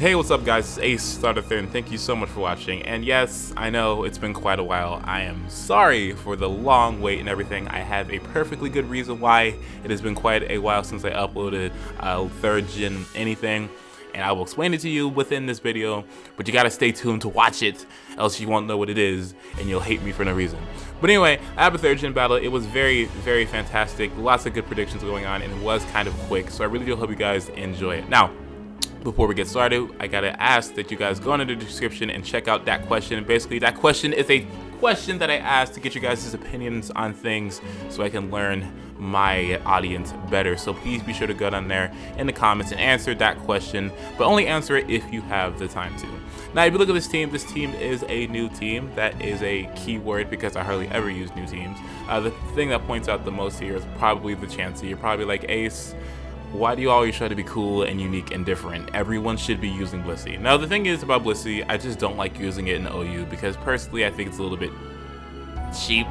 Hey, what's up guys, it's AceStarThe3rd and thank you so much for watching. And yes, I know it's been quite a while. I am sorry for the long wait and everything. I have a perfectly good reason why it has been quite a while since I uploaded third gen anything. And I will explain it to you within this video, but you gotta stay tuned to watch it, else you won't know what it is, and you'll hate me for no reason. But anyway, I have a third gen battle. It was very, very fantastic. Lots of good predictions going on, and it was kind of quick, so I really do hope you guys enjoy it. Now, before we get started, I gotta ask that you guys go into the description and check out that question. Basically, that question is a question that I asked to get you guys' opinions on things so I can learn my audience better. So please be sure to go down there in the comments and answer that question, but only answer it if you have the time to. Now, if you look at this team is a new team. That is a key word because I hardly ever use new teams. The thing that points out the most here is probably the Chansey. You're probably like, Ace, why do you always try to be cool and unique and different? Everyone should be using Blissey. Now, the thing is about Blissey, I just don't like using it in OU because personally I think it's a little bit cheap.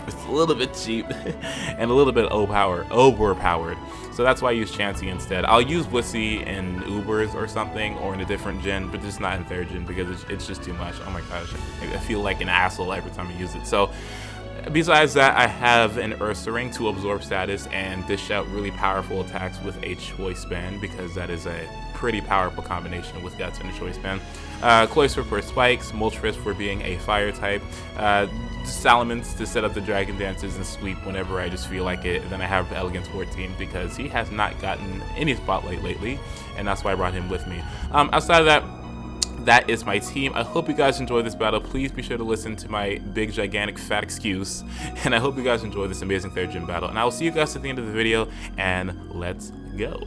It's a little bit cheap and a little bit overpowered. So that's why I use Chansey instead. I'll use Blissey in Ubers or something, or in a different gen, but just not in third gen because it's just too much. Oh my gosh, I feel like an asshole every time I use it. So besides that, I have an Ursarang to absorb status and dish out really powerful attacks with a choice band because that is a pretty powerful combination with Guts and a choice band. Cloyster for spikes, Moltres for being a fire type, Salamence to set up the dragon dances and sweep whenever I just feel like it. And then I have Elegance 14 because he has not gotten any spotlight lately, and that's why I brought him with me. Outside of that, that is my team. I hope you guys enjoy this battle. Please be sure to listen to my big, gigantic, fat excuse. And I hope you guys enjoy this amazing third gen battle. And I will see you guys at the end of the video, and let's go.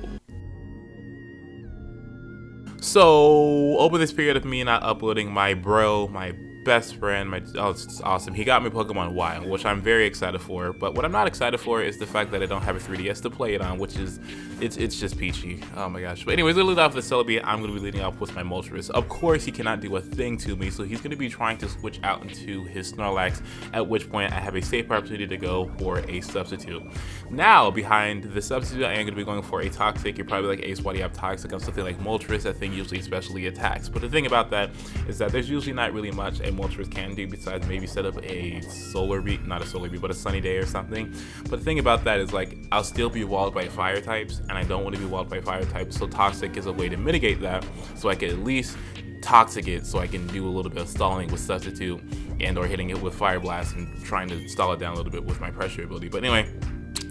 So, over this period of me not uploading, my bro, my best friend, oh, it's awesome. He got me Pokemon Y, which I'm very excited for. But what I'm not excited for is the fact that I don't have a 3DS to play it on, which is, it's just peachy. Oh my gosh. But anyways, we're gonna lead off with the Celebi. I'm gonna be leading off with my Moltres. Of course, he cannot do a thing to me, so he's gonna be trying to switch out into his Snorlax, at which point I have a safe opportunity to go for a substitute. Now, behind the substitute, I am gonna be going for a Toxic. You're probably like, Ace, why do you have Toxic on something like Moltres? That thing usually specially attacks. But the thing about that is that there's usually not really much a Moltres can do besides maybe set up a Solar Beat, not a Solar Beat, but a Sunny Day or something. But the thing about that is, like, I'll still be walled by fire types, and I don't want to be walled by fire types, so Toxic is a way to mitigate that, so I can at least Toxic it so I can do a little bit of stalling with Substitute and or hitting it with Fire Blast and trying to stall it down a little bit with my pressure ability. But anyway,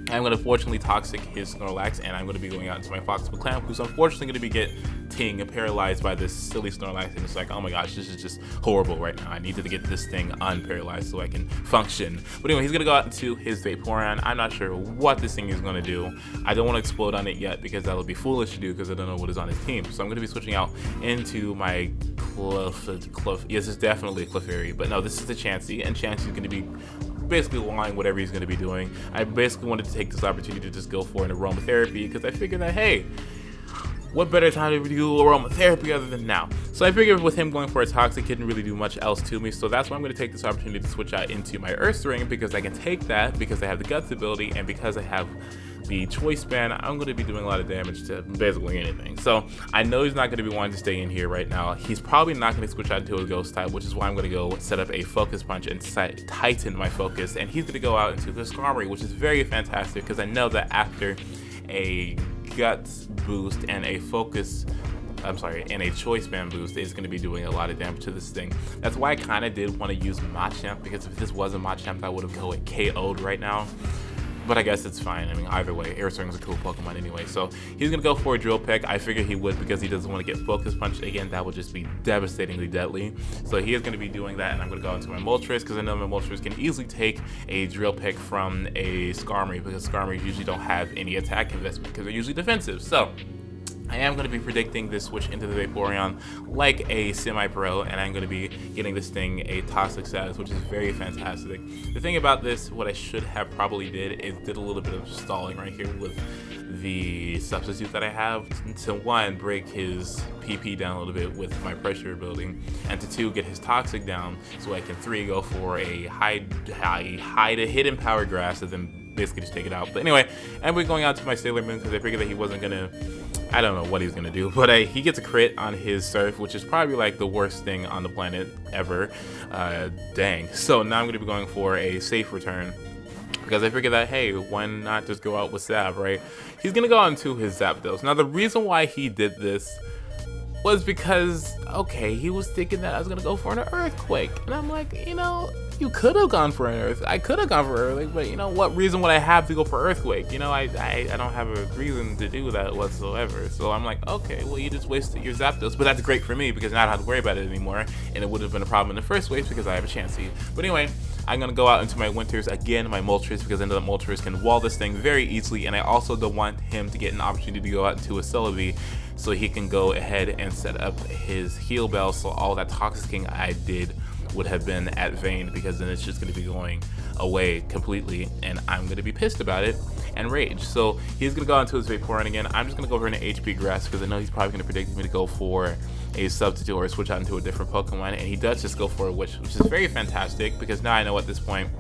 I'm going to fortunately Toxic his Snorlax, and I'm going to be going out into my Fox Machamp, who's unfortunately going to be getting paralyzed by this silly Snorlax, and it's like, oh my gosh, this is just horrible right now. I need to get this thing unparalyzed so I can function. But anyway, he's going to go out into his Vaporeon. I'm not sure what this thing is going to do. I don't want to explode on it yet because that would be foolish to do because I don't know what is on his team. So I'm going to be switching out into my yes, it's definitely a Clefairy, but no, this is the Chansey, and Chansey is going to be basically lying whatever he's going to be doing. I basically wanted to take this opportunity to just go for an aromatherapy because I figured that, hey, what better time to do aromatherapy other than now? So I figured with him going for a Toxic, he didn't really do much else to me, so that's why I'm going to take this opportunity to switch out into my Ursaring because I can take that because I have the Guts ability, and because I have the choice band, I'm going to be doing a lot of damage to basically anything. So I know he's not going to be wanting to stay in here right now. He's probably not going to switch out into a Ghost type, which is why I'm going to go set up a Focus Punch and tighten my focus. And he's going to go out into the Skarmory, which is very fantastic because I know that after a Guts boost and a and a choice band boost is going to be doing a lot of damage to this thing. That's why I kind of did want to use Machamp, because if this wasn't Machamp, I would have KO'd right now. But I guess it's fine. I mean, either way, Ursarang's a cool Pokemon anyway. So he's going to go for a Drill Peck. I figured he would because he doesn't want to get Focus Punched. Again, that would just be devastatingly deadly. So he is going to be doing that, and I'm going to go into my Moltres because I know my Moltres can easily take a Drill Peck from a Skarmory because Skarmory usually don't have any attack investment because they're usually defensive. So I am going to be predicting this switch into the Vaporeon like a semi-pro, and I'm going to be getting this thing a Toxic status, which is very fantastic. The thing about this, what I should have probably did a little bit of stalling right here with the substitute that I have to, one, break his PP down a little bit with my pressure ability, and to two, get his Toxic down so I can three, go for a hide a hidden Power Grass and then basically just take it out. But anyway, and we're going out to my Sailor Moon because I figured that he wasn't going to I don't know what he's gonna do, but he gets a crit on his Surf, which is probably like the worst thing on the planet ever. Dang. So now I'm gonna be going for a safe return, because I figured that, hey, why not just go out with Zap, right? He's gonna go on to his Zapdos. Now the reason why he did this was because, okay, he was thinking that I was gonna go for an Earthquake, and I'm like, you know, you could have gone for an Earth. I could have gone for Earthquake, but you know, what reason would I have to go for Earthquake? You know, I don't have a reason to do that whatsoever. So I'm like, okay, well, you just wasted your Zapdos, but that's great for me because now I don't have to worry about it anymore, and it would have been a problem in the first place because I have a Chansey. But anyway, I'm gonna go out into my Winters again, my Moltres, because I know that Moltres can wall this thing very easily, and I also don't want him to get an opportunity to go out into a Celebi, so he can go ahead and set up his Heal Bell, so all that Toxicking I did would have been at vain, because then it's just going to be going away completely, and I'm going to be pissed about it and rage. So he's going to go into his Vaporeon again. I'm just going to go for an HP Grass, because I know he's probably going to predict me to go for a substitute or switch out into a different Pokemon, and he does just go for a Witch, which is very fantastic, because now I know at this point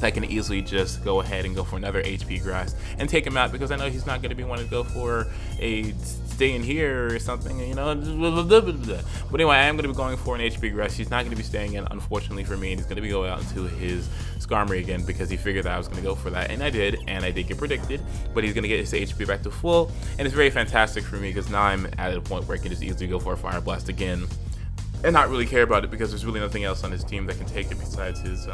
I can easily just go ahead and go for another HP Grass and take him out, because I know he's not going to be wanting to go for a stay in here or something, you know. But anyway, I am going to be going for an HP Grass. He's not going to be staying in, unfortunately for me, and he's going to be going out into his Skarmory again, because he figured that I was going to go for that, and I did get predicted. But he's going to get his HP back to full, and it's very fantastic for me, because now I'm at a point where I can just easily go for a Fire Blast again and not really care about it, because there's really nothing else on his team that can take it besides his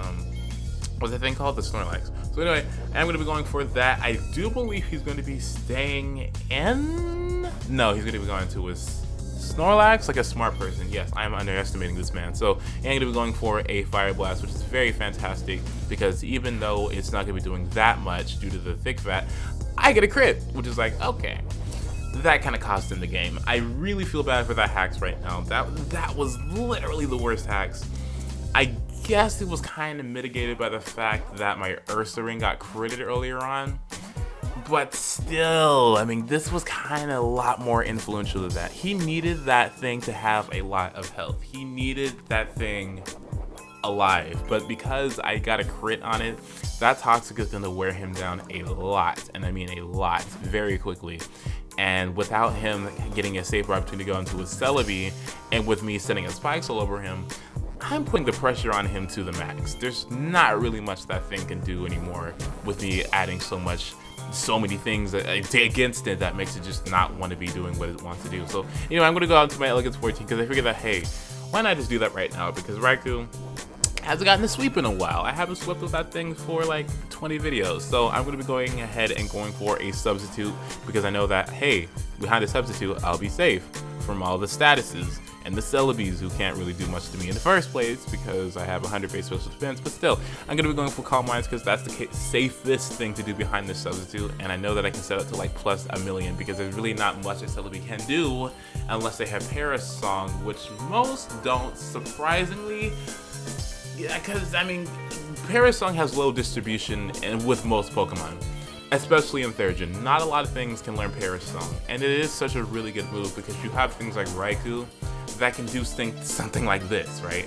what's that thing called? The Snorlax. So anyway, I'm going to be going for that. I do believe he's going to be staying in. No, he's going to be going to his Snorlax, like a smart person. Yes, I'm underestimating this man. So I'm going to be going for a Fire Blast, which is very fantastic, because even though it's not going to be doing that much due to the thick vat, I get a crit, which is like, okay. That kind of cost him the game. I really feel bad for that hacks right now. That was literally the worst hacks. I guess it was kind of mitigated by the fact that my Ursaring got critted earlier on, but still, I mean, this was kind of a lot more influential than that. He needed that thing to have a lot of health. He needed that thing alive, but because I got a crit on it, that Toxic is going to wear him down a lot, and I mean a lot, very quickly. And without him getting a safer opportunity to go into his Celebi, and with me sending a Spikes all over him, I'm putting the pressure on him to the max. There's not really much that thing can do anymore with me adding so many things against it that makes it just not want to be doing what it wants to do. So, you know, I'm going to go out to my Elegance 14, because I figured that, hey, why not just do that right now? Because Raikou hasn't gotten a sweep in a while. I haven't swept with that thing for like 20 videos. So I'm going to be going ahead and going for a substitute, because I know that, hey, behind a substitute, I'll be safe from all the statuses and the Celebes who can't really do much to me in the first place, because I have 100 base special defense. But still, I'm going to be going for Calm Minds, because that's the safest thing to do behind this substitute, and I know that I can set it to like plus 1,000,000, because there's really not much a Celebi can do unless they have Paris Song, which most don't, surprisingly. Yeah, because I mean, Paris Song has low distribution and with most Pokemon, especially in 3rd Gen. Not a lot of things can learn Paris Song, and it is such a really good move, because you have things like Raikou that can do something like this, right?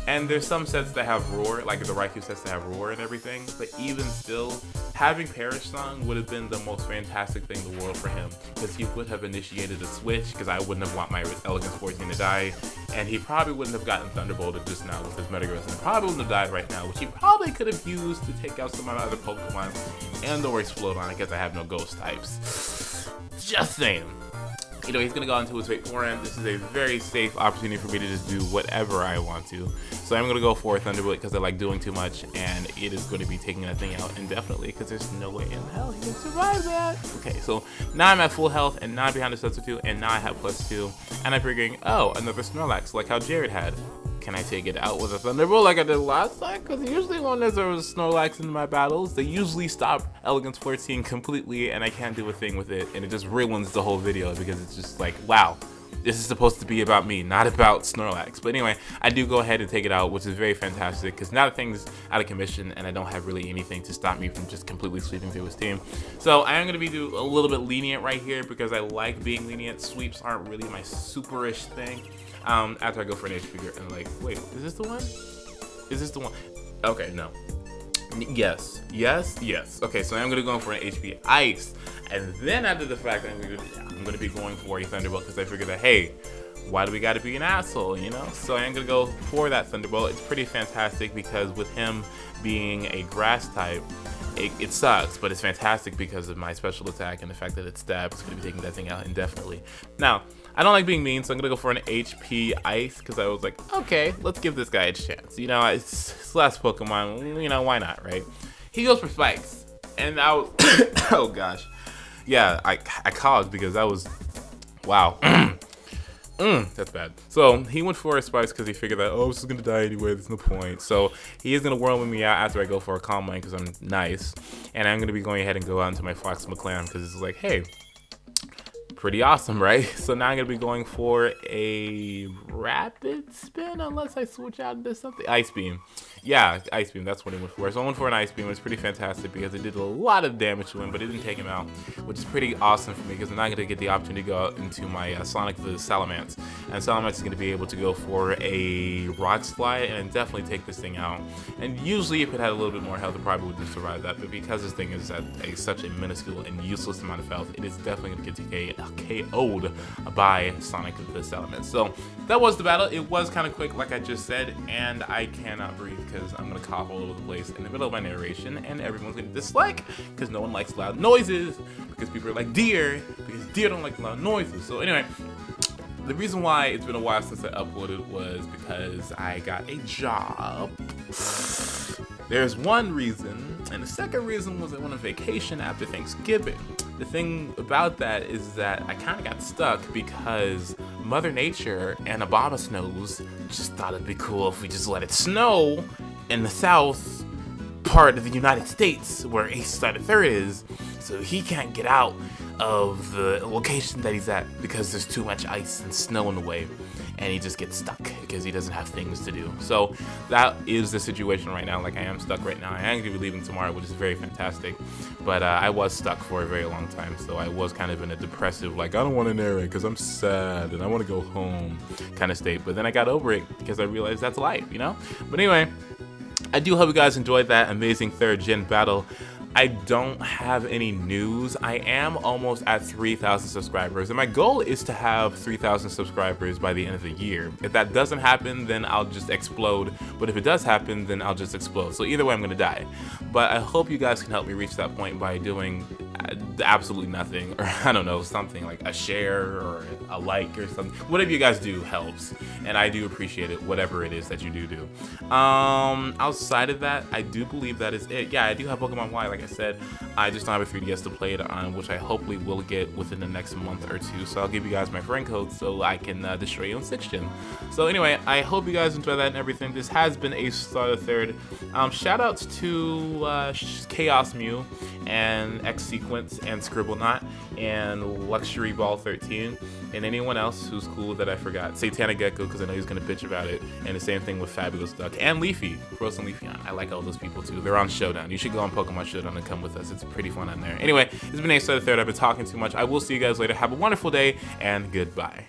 And there's some sets that have Roar, like the Raikou sets that have Roar and everything, but even still, having Perish Song would have been the most fantastic thing in the world for him, because he would have initiated a switch, because I wouldn't have want my Elegance 14 to die, and he probably wouldn't have gotten Thunderbolted just now with his Metagross, and probably wouldn't have died right now, which he probably could have used to take out some of my other Pokemon and or explode on it, because I have no ghost types. Just saying. You know, he's going to go into his Vaporeon. This is a very safe opportunity for me to just do whatever I want to. So I'm going to go for Thunderbolt, because I like doing too much, and it is going to be taking that thing out indefinitely, because there's no way in hell he can survive that. Okay, so now I'm at full health, and now I'm behind the substitute, and now I have +2, and I'm figuring, oh, another Snorlax, like how Jared had. Can I take it out with a Thunderbolt like I did last time? Because usually when there's a Snorlax in my battles, they usually stop Elegance 14 completely, and I can't do a thing with it, and it just ruins the whole video, because it's just like, wow, this is supposed to be about me, not about Snorlax. But anyway, I do go ahead and take it out, which is very fantastic, because now the thing's out of commission, and I don't have really anything to stop me from just completely sweeping through his team. So I am going to be a little bit lenient right here, because I like being lenient. Sweeps aren't really my super-ish thing. After I go for an HP and like, wait, is this the one? Is this the one? Okay, no. Yes, yes, yes. Okay, so I'm gonna go for an HP Ice, and then after the fact, I'm gonna be going for a Thunderbolt because I figured that, hey, why do we gotta be an asshole, you know? So I'm gonna go for that Thunderbolt. It's pretty fantastic because with him being a grass type, it sucks, but it's fantastic because of my special attack and the fact that it's stab. It's gonna be taking that thing out indefinitely. Now, I don't like being mean, so I'm gonna go for an HP Ice because I was like, okay, let's give this guy a chance. You know, it's his last Pokemon, you know, why not, right? He goes for Spikes, and I was, oh gosh. Yeah, I cogged because that was, wow. That's bad. So he went for a Spikes because he figured that, oh, this is gonna die anyway, there's no point. So he is gonna whirl me out after I go for a Calm Mind because I'm nice. And I'm gonna be going ahead and go out into my Fox McClam because it's like, hey, pretty awesome, right? So now I'm gonna be going for a Rapid Spin unless I switch out into something. Ice Beam. Yeah, Ice Beam, that's what he went for. So I went for an Ice Beam. It's pretty fantastic because it did a lot of damage to him, but it didn't take him out, which is pretty awesome for me because I'm not gonna get the opportunity to go out into my Sonic the Salamence. And Salamence is gonna be able to go for a Rock Slide and definitely take this thing out. And usually if it had a little bit more health, it probably would have survived that, but because this thing is at such a minuscule and useless amount of health, it is definitely gonna get KO'd by Sonic the Salamence. So that was the battle. It was kind of quick, like I just said, and I cannot breathe because I'm gonna cough all over the place in the middle of my narration, and everyone's gonna dislike because no one likes loud noises, because people are like deer, because deer don't like loud noises. So anyway, the reason why it's been a while since I uploaded was because I got a job. There's one reason, and the second reason was I went on vacation after Thanksgiving. The thing about that is that I kind of got stuck because Mother Nature and Obama Snows just thought it'd be cool if we just let it snow in the south part of the United States where AceStarThe3rd is, so he can't get out of the location that he's at because there's too much ice and snow in the way, and he just gets stuck because he doesn't have things to do. So that is the situation right now. Like, I am stuck right now. I am going to be leaving tomorrow, which is very fantastic, but I was stuck for a very long time, so I was kind of in a depressive, like, I don't want to narrate because I'm sad and I want to go home kind of state. But then I got over it because I realized that's life, you know? But anyway, I do hope you guys enjoyed that amazing 3rd gen battle. I don't have any news. I am almost at 3,000 subscribers, and my goal is to have 3,000 subscribers by the end of the year. If that doesn't happen, then I'll just explode, but if it does happen, then I'll just explode. So either way, I'm gonna die. But I hope you guys can help me reach that point by doing absolutely nothing, or I don't know, something like a share or a like or something. Whatever you guys do helps, and I do appreciate it, whatever it is that you do. Outside of that, I do believe that is it. Yeah, I do have Pokemon Y, like I said. I just don't have a 3DS to play it on, which I hopefully will get within the next month or two. So I'll give you guys my friend code so I can destroy you on 6th gen. So anyway, I hope you guys enjoy that and everything. This has been AceStarThe3rd. Shout outs to Chaos Mew and X Sequence and Scribblenaught and Luxury Ball 13 and anyone else who's cool that I forgot. Satanic Gecko, because I know he's gonna bitch about it, and the same thing with Fabulous Duck and Leafy, Frozen Leafeon. I like all those people too. They're on Showdown. You should go on Pokemon Showdown and come with us. It's pretty fun on there. Anyway, this has been AceStarThe3rd. I've been talking too much. I will see you guys later. Have a wonderful day and goodbye.